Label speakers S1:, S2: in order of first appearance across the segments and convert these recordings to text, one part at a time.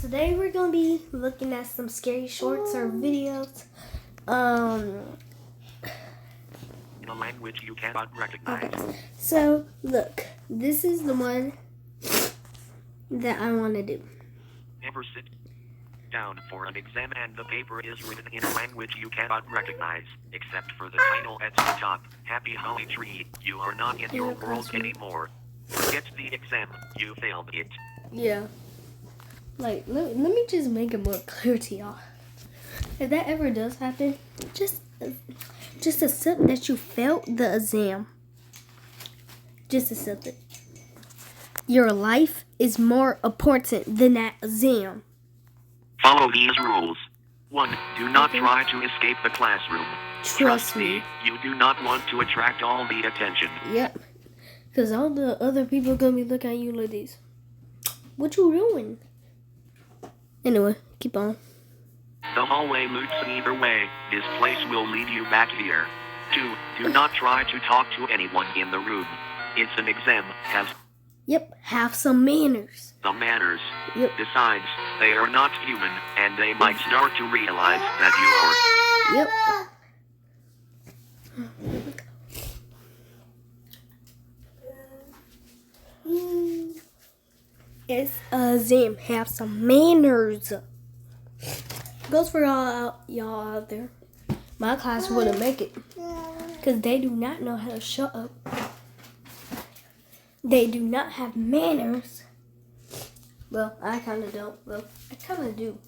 S1: today we're gonna be looking at some scary shorts or videos.
S2: In a language you cannot recognize.
S1: Okay. So look, this is the one that I want to do.
S2: Never sit down for an exam and the paper is written in a language you cannot recognize, except for the title at the top. Happy Holly Tree, you are not in your world anymore. Forget the exam, you failed it.
S1: Yeah. Like, let me just make it more clear to y'all. If that ever does happen, just accept that you failed the exam. Just accept it. Your life is more important than that exam.
S2: Follow these rules. 1. Do not try to escape the classroom.
S1: Trust me.
S2: You do not want to attract all the attention.
S1: Yep. Because all the other people are going to be looking at you like this. What you doing? Anyway, keep on.
S2: The hallway loops either way. This place will lead you back here. 2. Do not try to talk to anyone in the room. It's an exam.
S1: Have some manners.
S2: Some manners.
S1: Yep.
S2: Besides, they are not human, and they might start to realize that you are.
S1: Yep. It's a exam. Have some manners. Goes for y'all out there. My class wouldn't make it because they do not know how to shut up. They do not have manners. Well, I kind of don't. Well, I kind of do.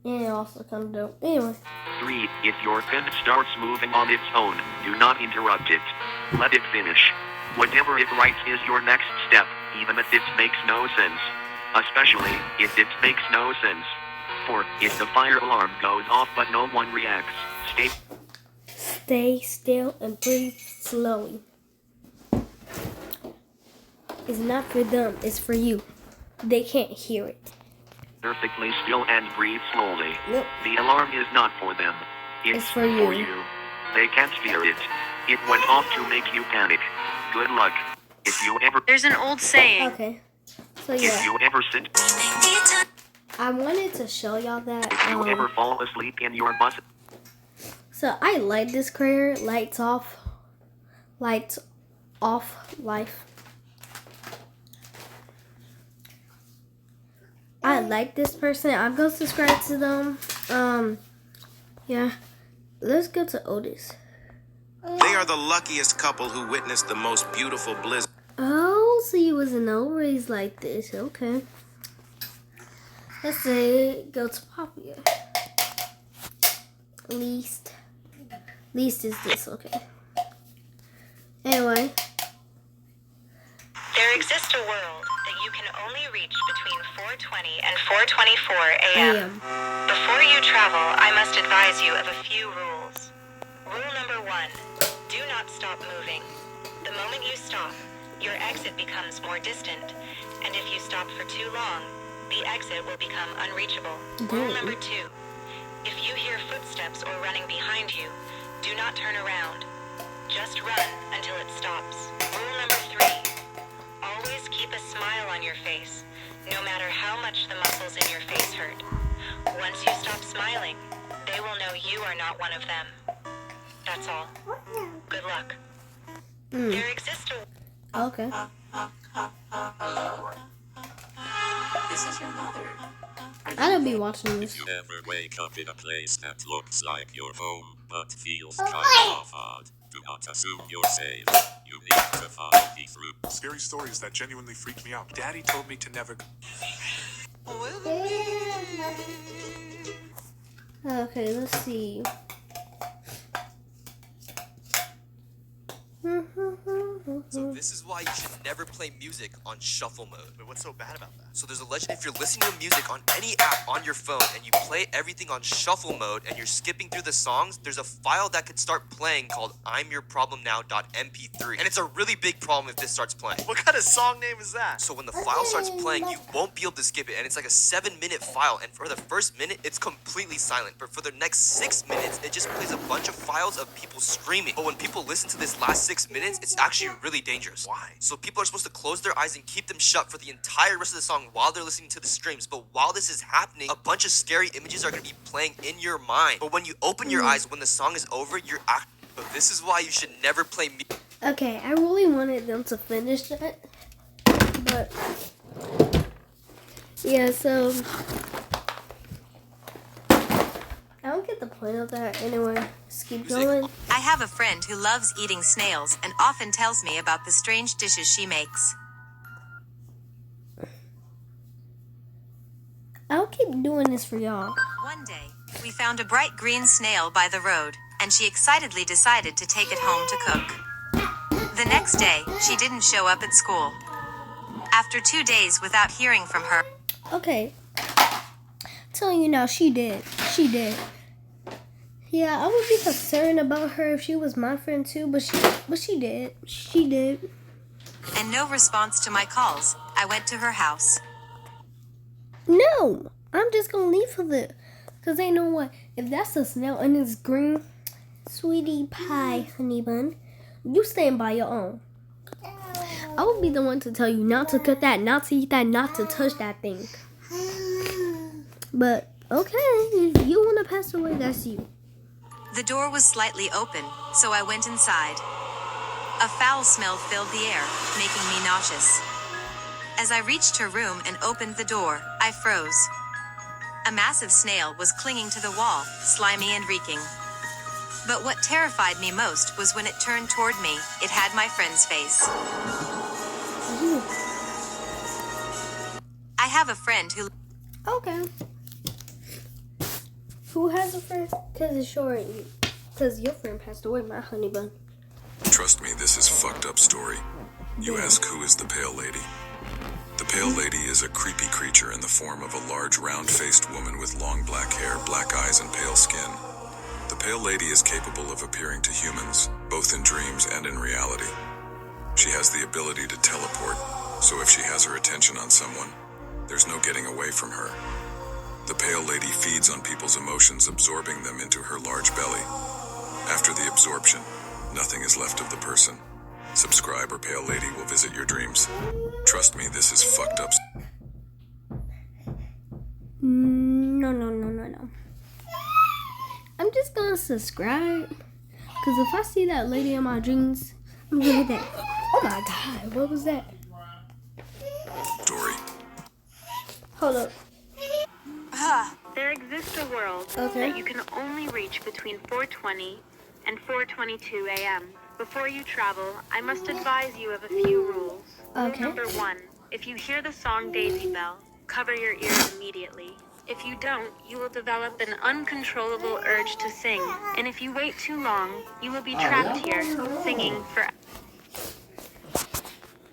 S1: And I also kind of don't. Anyway.
S2: 3. If your pen starts moving on its own, do not interrupt it. Let it finish. Whatever it writes is your next step, even if it makes no sense. Especially if it makes no sense. 4. If the fire alarm goes off but no one reacts,
S1: stay still and breathe slowly. It's not for them, it's for you. They can't hear it.
S2: Perfectly still and breathe slowly.
S1: Yep.
S2: The alarm is not for them. It's
S1: for you.
S2: They can't hear it. It went off to make you panic. Good luck. If you ever...
S3: There's an old saying.
S1: Okay. So
S2: If
S1: yeah,
S2: you ever sit...
S1: I wanted to show y'all that.
S2: If you ever fall asleep in your bus...
S1: So I like this creator, lights off, life. I like this person. I'm gonna subscribe to them. Yeah. Let's go to Otis.
S4: They are the luckiest couple who witnessed the most beautiful blizzard.
S1: Oh, so you wasn't always like this. Okay. Let's say go to Papia. Least is this, okay. Anyway.
S3: There exists a world that you can only reach between 4:20 and 4:24 a.m. Before you travel, I must advise you of a few rules. Rule number 1, do not stop moving. The moment you stop, your exit becomes more distant, and if you stop for too long, the exit will become unreachable. Rule number 2, if you hear footsteps or running behind you, do not turn around. Just run until it stops. Rule number 3, always keep a smile on your face, no matter how much the muscles in your face hurt. Once you stop smiling, they will know you are not one of them. That's all. Good luck. There exists a...
S1: Okay.
S5: This is your mother.
S1: I don't be watching this.
S6: If you ever wake up in a place that looks like your home, but feels kind of odd, do not assume you're safe. You need to follow the route.
S7: Scary stories that genuinely freaked me out. Daddy told me to never...
S1: Okay, let's see.
S8: So this is why you should never play music on shuffle mode.
S9: Wait, what's so bad about that?
S8: So there's a legend, if you're listening to music on any app on your phone and you play everything on shuffle mode and you're skipping through the songs, there's a file that could start playing called imyourproblemnow.mp3. And it's a really big problem if this starts playing.
S9: What kind of song name is that?
S8: So when the file starts playing, you won't be able to skip it, and it's like a 7-minute file, and for the first minute, it's completely silent, but for the next 6 minutes, it just plays a bunch of files of people screaming. But when people listen to this last 6 minutes, it's actually really dangerous. dangerous.
S9: Why?
S8: So people are supposed to close their eyes and keep them shut for the entire rest of the song while they're listening to the streams. But while this is happening, a bunch of scary images are going to be playing in your mind. But when you open your eyes, when the song is over, you're actually... So this is why you should never play music.
S1: Okay, I really wanted them to finish that, but yeah, so I don't get the point of that anyway. Just keep going.
S3: I have a friend who loves eating snails and often tells me about the strange dishes she makes.
S1: I'll keep doing this for y'all.
S3: One day, we found a bright green snail by the road, and she excitedly decided to take it home to cook. The next day, she didn't show up at school. After 2 days without hearing from her,
S1: Okay, telling you now, she did. She did. Yeah, I would be concerned about her if she was my friend too, but she did. She did.
S3: and no response to my calls, I went to her house.
S1: No, I'm just gonna leave her there. Cause they know what? If that's a snail and it's green, sweetie pie, honey bun, you stand by your own. I will be the one to tell you not to cut that, not to eat that, not to touch that thing. But okay, if you wanna pass away, that's you.
S3: The door was slightly open, so I went inside. A foul smell filled the air, making me nauseous. As I reached her room and opened the door, I froze. A massive snail was clinging to the wall, slimy and reeking. But what terrified me most was when it turned toward me, it had my friend's face. I have a friend who...
S1: Okay. Who has a friend? Cause it's short. Cause your friend passed away, my honey bun.
S10: Trust me, this is fucked up story. You ask who is the Pale Lady. The Pale Lady is a creepy creature in the form of a large round-faced woman with long black hair, black eyes, and pale skin. The Pale Lady is capable of appearing to humans, both in dreams and in reality. She has the ability to teleport, so if she has her attention on someone, there's no getting away from her. The Pale Lady feeds on people's emotions, absorbing them into her large belly. After the absorption, nothing is left of the person. Subscribe or Pale Lady will visit your dreams. Trust me, this is fucked up.
S1: No. I'm just gonna subscribe. Cause if I see that lady in my dreams, I'm gonna hit that. Oh my god, what was that?
S10: Story.
S1: Hold up.
S11: There exists a world that you can only reach between 4:20 and 4:22 a.m. Before you travel, I must advise you of a few rules. Rule number 1, if you hear the song Daisy Bell, cover your ears immediately. If you don't, you will develop an uncontrollable urge to sing, and if you wait too long, you will be trapped here, singing forever.